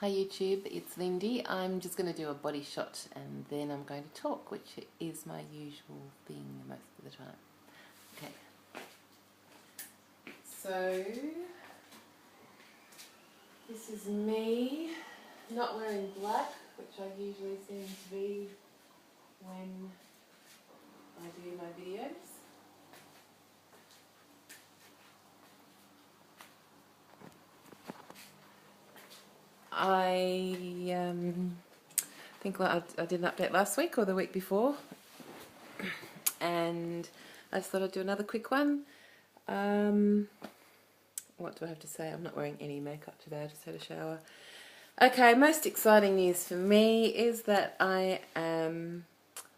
Hi YouTube, it's Lindy. I'm just going to do a body shot and then I'm going to talk, which is my usual thing most of the time. Okay, so this is me not wearing black, which I usually seem to be when I do my videos. I think I did an update last week or the week before, and I just thought I'd do another quick one. What do I have to say? I'm not wearing any makeup today, I just had a shower. Okay, most exciting news for me is that I am,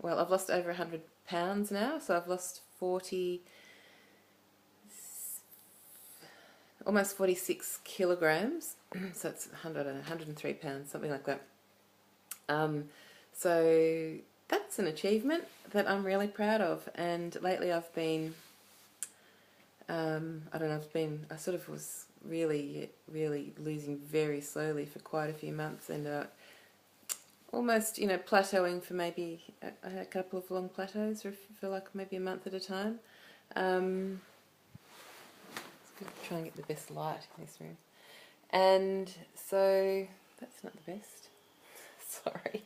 well, I've lost over 100 pounds now, so I've lost almost 46 kilograms, so it's 103 pounds, something like that. So that's an achievement that I'm really proud of, and lately I've been, I don't know, I sort of was really losing very slowly for quite a few months, and almost, plateauing for maybe a couple of long plateaus for like maybe a month at a time. Let's try and get the best light in this room. And so, that's not the best. Sorry.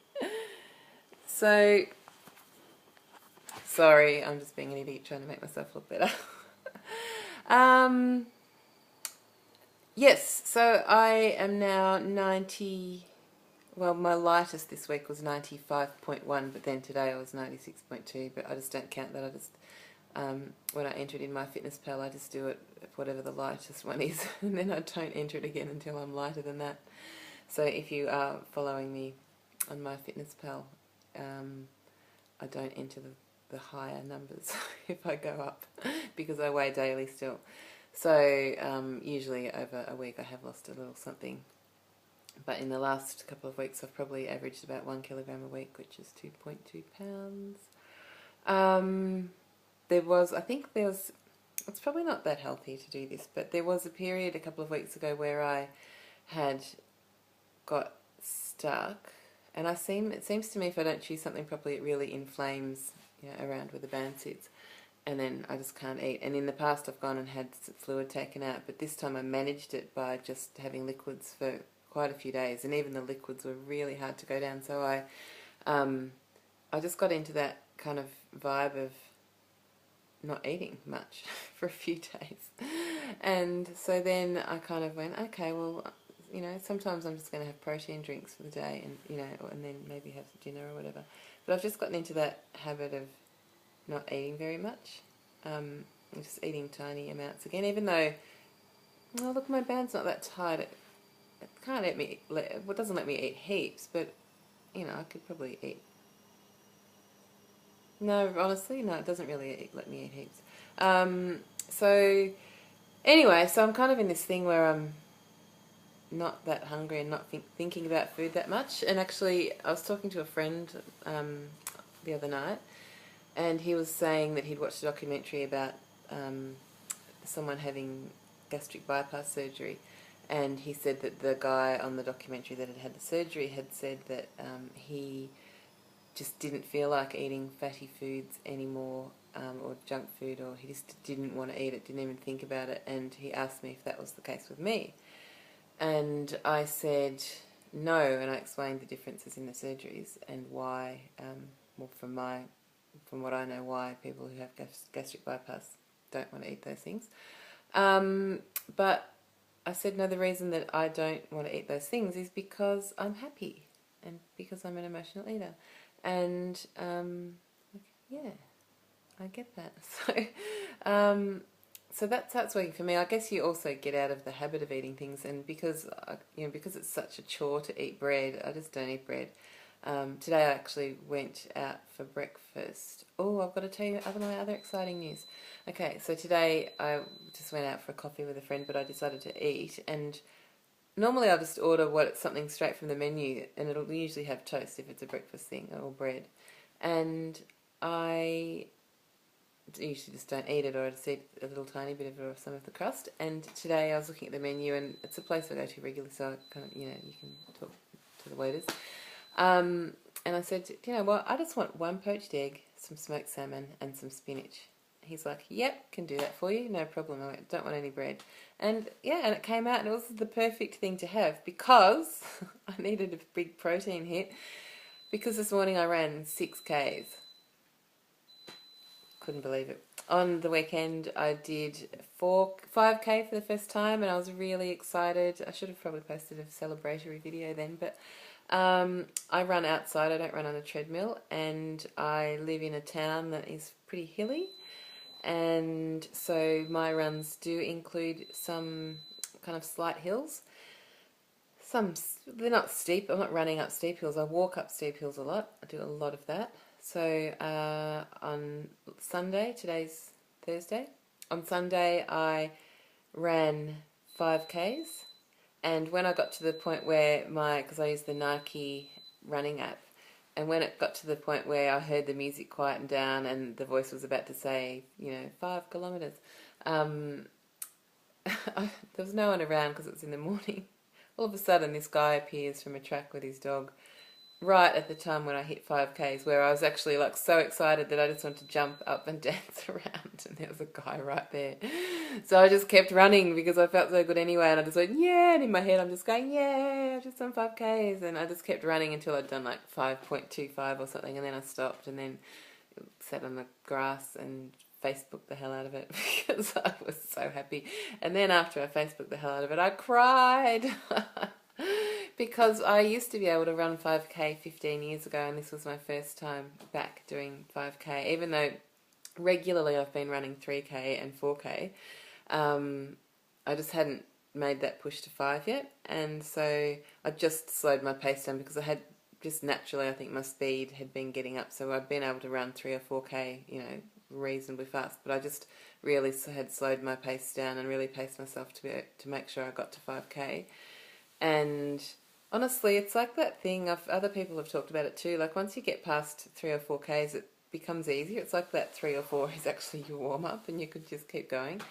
Sorry, I'm just being an idiot trying to make myself look better. Yes, so I am now 90, well, my lightest this week was 95.1, but then today I was 96.2, but I just don't count that. I just, when I enter it in MyFitnessPal, I just do it whatever the lightest one is, and then I don't enter it again until I'm lighter than that. So if you are following me on MyFitnessPal, I don't enter the higher numbers if I go up, because I weigh daily still. So usually over a week I have lost a little something. But in the last couple of weeks I've probably averaged about 1 kilogram a week, which is 2.2 pounds. It's probably not that healthy to do this, but there was a period a couple of weeks ago where I had got stuck, and it seems to me if I don't chew something properly, it really inflames, around where the band sits, and then I just can't eat. And in the past I've gone and had fluid taken out, but this time I managed it by just having liquids for quite a few days, and even the liquids were really hard to go down. So I just got into that kind of vibe of not eating much for a few days, and so then I kind of went, okay, well, sometimes I'm just going to have protein drinks for the day, and and then maybe have dinner or whatever. But I've just gotten into that habit of not eating very much, just eating tiny amounts again, even though, well, look, my band's not that tight. It can't let me, it doesn't let me eat heaps, but, I could probably eat. No, honestly, no, it doesn't really let me eat heaps. So, anyway, so I'm kind of in this thing where I'm not that hungry and not thinking about food that much. And actually, I was talking to a friend the other night, and he was saying that he'd watched a documentary about someone having gastric bypass surgery, and he said that the guy on the documentary that had had the surgery had said that he just didn't feel like eating fatty foods anymore, or junk food, or he just didn't want to eat it, didn't even think about it. And he asked me if that was the case with me, and I said no, and I explained the differences in the surgeries and why, well, from what I know, why people who have gastric bypass don't want to eat those things. But I said, no, the reason that I don't want to eat those things is because I'm happy and because I'm an emotional eater. And, yeah, I get that. So that's working for me. I guess you also get out of the habit of eating things, and because it's such a chore to eat bread, I just don't eat bread. Today I actually went out for breakfast. Oh, I've got to tell you my other exciting news. Okay, so today I just went out for a coffee with a friend, but I decided to eat, and normally I'll just order something straight from the menu, and it'll usually have toast if it's a breakfast thing, or bread. And I usually just don't eat it, or I just eat a little tiny bit of it or some of the crust. And today I was looking at the menu, and it's a place I go to regularly, so I kind of, you can talk to the waiters. And I said, you know what, I just want one poached egg, some smoked salmon, and some spinach. He's like, yep, can do that for you, no problem. I went, don't want any bread. And yeah, and it came out, and it was the perfect thing to have, because I needed a big protein hit, because this morning I ran 6Ks. Couldn't believe it. On the weekend I did 5K for the first time, and I was really excited. I should have probably posted a celebratory video then, but I run outside, I don't run on a treadmill, and I live in a town that is pretty hilly, and so my runs do include some kind of slight hills. They're not steep, I'm not running up steep hills, I walk up steep hills a lot, I do a lot of that. So on Sunday, today's Thursday, on Sunday I ran 5Ks, and when I got to the point where because I use the Nike running app, and when it got to the point where I heard the music quieten down and the voice was about to say, 5 kilometres, there was no one around because it was in the morning. All of a sudden this guy appears from a track with his dog right at the time when I hit 5Ks, where I was actually like so excited that I just wanted to jump up and dance around, and there was a guy right there. So I just kept running because I felt so good anyway, and I just went, yeah, and in my head I'm just going, yeah, I've just done 5Ks, and I just kept running until I'd done like 5.25 or something, and then I stopped and then sat on the grass and Facebooked the hell out of it because I was so happy. And then after I Facebooked the hell out of it, I cried. Because I used to be able to run 5K 15 years ago, and this was my first time back doing 5K, even though regularly I've been running 3K and 4K. I just hadn't made that push to 5 yet, and so I just slowed my pace down because I had just naturally, I think my speed had been getting up, so I'd been able to run 3 or 4K, reasonably fast, but I just really had slowed my pace down and really paced myself to make sure I got to 5K. And honestly, it's like that thing, other people have talked about it too, like once you get past 3 or 4Ks, it becomes easier. It's like that 3 or 4 is actually your warm-up, and you could just keep going.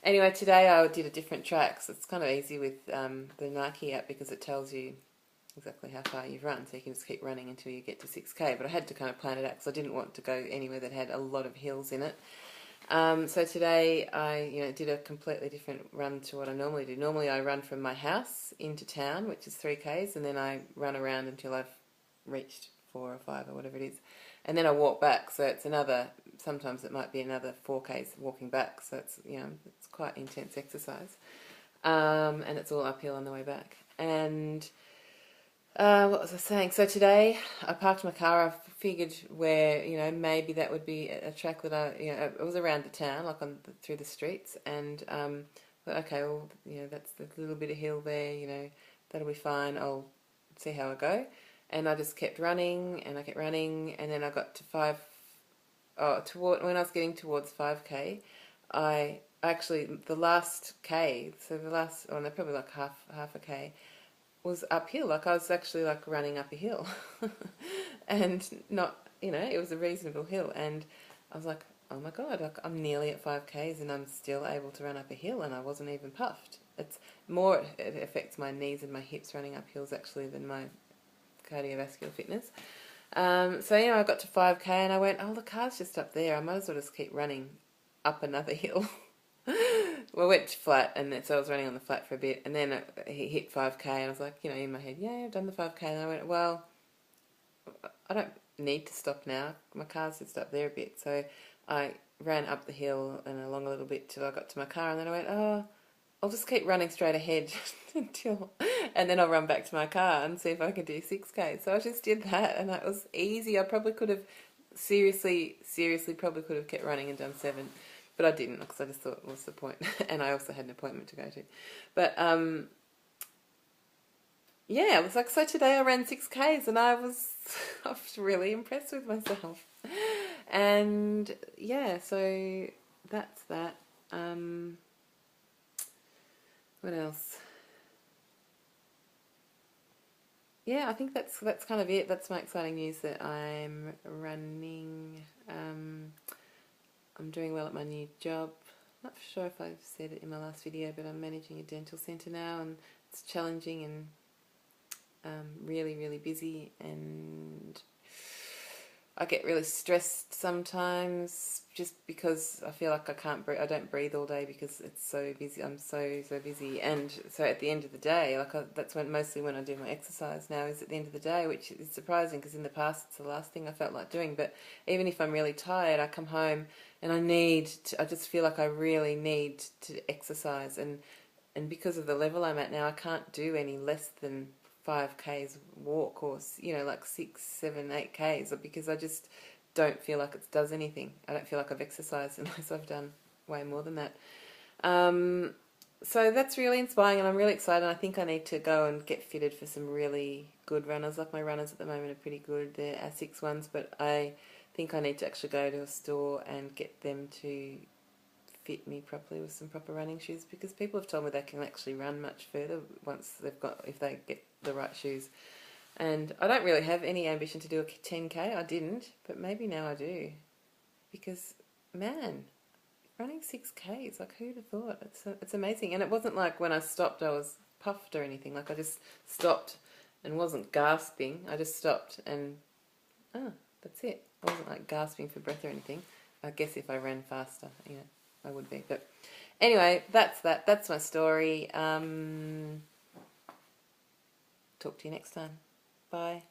Anyway, today I did a different track, so it's kind of easy with the Nike app because it tells you exactly how far you've run, so you can just keep running until you get to 6K, but I had to kind of plan it out because I didn't want to go anywhere that had a lot of hills in it. So today I did a completely different run to what I normally do. Normally I run from my house into town, which is 3Ks, and then I run around until I've reached 4 or 5 or whatever it is, and then I walk back, so it's sometimes it might be another 4Ks walking back, so it's it's quite intense exercise, and it's all uphill on the way back. And what was I saying? So today I parked my car. I figured where maybe that would be a track that it was around the town, like through the streets, and but okay, well that's the little bit of hill there. That'll be fine. I'll see how I go, and I just kept running and I kept running, and then I got to when I was getting towards 5K, I actually the last K, so probably like half a K, was uphill. Like I was actually like running up a hill and not, it was a reasonable hill, and I was like, oh my God, like I'm nearly at 5Ks and I'm still able to run up a hill, and I wasn't even puffed. It's more, it affects my knees and my hips running up hills actually than my cardiovascular fitness. So I got to 5K and I went, oh, the car's just up there, I might as well just keep running up another hill. Well, I went flat, and so I was running on the flat for a bit, and then he hit 5K, and I was like, in my head, yeah, I've done the 5K, and I went, well, I don't need to stop now, my car's just up there a bit, so I ran up the hill and along a little bit till I got to my car, and then I went, oh, I'll just keep running straight ahead and then I'll run back to my car and see if I can do 6K. So I just did that, and that was easy. I probably could have, seriously probably could have kept running and done 7. But I didn't, because I just thought, what's the point? And I also had an appointment to go to. But, yeah, it was like, so today I ran 6Ks, and I was really impressed with myself. And, yeah, so that's that. What else? Yeah, I think that's kind of it. That's my exciting news, that I'm running I'm doing well at my new job. Not sure if I've said it in my last video, but I'm managing a dental centre now, and it's challenging and really, really busy, and I get really stressed sometimes just because I feel like I can't breathe. I don't breathe all day because it's so busy. I'm so busy, and so at the end of the day, that's mostly when I do my exercise now, is at the end of the day, which is surprising because in the past it's the last thing I felt like doing. But even if I'm really tired, I come home and I just feel like I really need to exercise, and because of the level I'm at now, I can't do any less than 5Ks walk, or like 6, 7, 8Ks, because I just don't feel like it does anything. I don't feel like I've exercised unless I've done way more than that. So that's really inspiring, and I'm really excited. I think I need to go and get fitted for some really good runners. Like, my runners at the moment are pretty good. They're ASICS ones, but I think I need to actually go to a store and get them to fit me properly with some proper running shoes, because people have told me they can actually run much further if they get the right shoes. And I don't really have any ambition to do a 10K. I didn't, but maybe now I do, because man, running 6Ks, like, who'd have thought? It's amazing. And it wasn't like when I stopped I was puffed or anything. Like, I just stopped and wasn't gasping. I just stopped and that's it. I wasn't like gasping for breath or anything. I guess if I ran faster, I would be. But anyway, that's my story. Talk to you next time. Bye.